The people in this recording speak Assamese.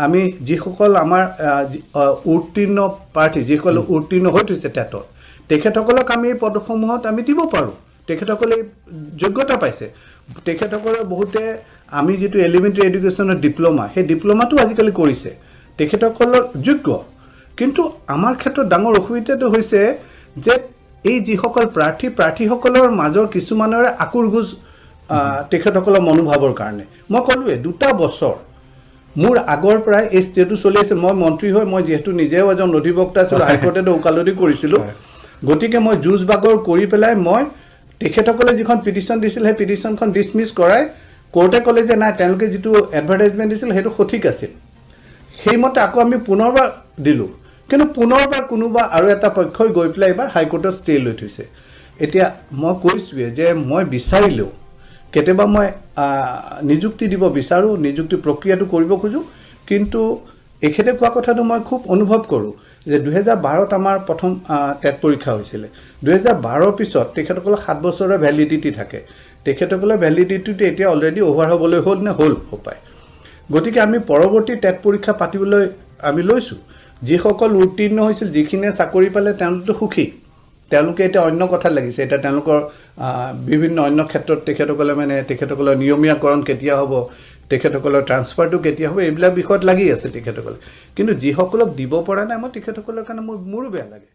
আমি যিসকল আমাৰ উত্তীৰ্ণ প্ৰাৰ্থী যিসকল উত্তীৰ্ণ হৈ থৈছে টেটত তেখেতসকলক আমি এই পদসমূহত আমি দিব পাৰোঁ তেখেতসকলে যোগ্যতা পাইছে তেখেতসকলে বহুতে আমি যেটো এলিমেণ্টাৰী এডুকেশ্যনৰ ডিপ্লোমা সেই ডিপ্লোমাটো আজিকালি কৰিছে তেখেতসকলৰ যোগ্য কিন্তু আমাৰ ক্ষেত্ৰত ডাঙৰ অসুবিধাটো হৈছে যে এই যিসকল প্ৰাৰ্থীসকলৰ মাজৰ কিছুমানৰে আকুৰগুজ তেখেতসকলৰ মনোভাৱৰ কাৰণে মই ক'লোৱে 2টা বছৰ মোৰ আগৰ প্ৰায় এই ষ্টেটো চলি আছিল মই মন্ত্ৰী হৈ মই যেহেতু নিজেও এজন অধিবক্তা আছিলোঁ হাইকোৰ্টত ওকালতি কৰিছিলোঁ গতিকে মই জুজ বাগৰ কৰি পেলাই মই তেখেতসকলে যিখন পিটিশ্যন দিছিল সেই পিটিশ্যনখন ডিছমিছ কৰাই কোৰ্টে ক'লে যে নাই তেওঁলোকে যেটো এডভাৰটাইজমেণ্ট দিছিল সেইটো সঠিক আছিল সেইমতে আকৌ আমি পুনৰবাৰ দিলোঁ কিন্তু পুনৰবাৰ কোনোবা আৰু এটা পক্ষই গৈ পেলাই এবাৰ হাইকোৰ্টত ষ্টে লৈ থৈছে এতিয়া মই কৈছোৱে যে মই বিচাৰিলেও কেতিয়াবা মই নিযুক্তি দিব বিচাৰোঁ নিযুক্তি প্ৰক্ৰিয়াটো কৰিব খোজো কিন্তু এখেতে কোৱা কথাটো মই খুব অনুভৱ কৰোঁ যে 2012ত আমাৰ প্ৰথম টেট পৰীক্ষা হৈছিল 2012ৰ পিছত তেখেতসকলৰ 7 বছৰৰ ভ্যালিডিটি থাকে তেখেতসকলৰ ভ্যালিডিটিটো এতিয়া অলৰেডি ওভাৰ হ'বলৈ হ'ল নে হ'ল হপায় গতিকে আমি পৰৱৰ্তী টেট পৰীক্ষা পাতিবলৈ আমি লৈছোঁ যিসকল উত্তীৰ্ণ হৈছিল যিখিনিয়ে চাকৰি পালে তেওঁলোকটো সুখী তেওঁলোকে এটা অন্য কথা লাগিছে এটা তেওঁলোকৰ বিভিন্ন অন্য ক্ষেত্ৰত তেখেতসকলে মানে তেখেতসকলৰ নিয়মীয়াকৰণ কেতিয়া হ'ব তেখেতসকলৰ ট্ৰান্সফাৰটো কেতিয়া হ'ব এইবিলাক বিষয়ত লাগি আছে তেখেতসকলে কিন্তু যিসকলক দিব পৰা নাই মই তেখেতসকলৰ কাৰণে মোৰো বেয়া লাগে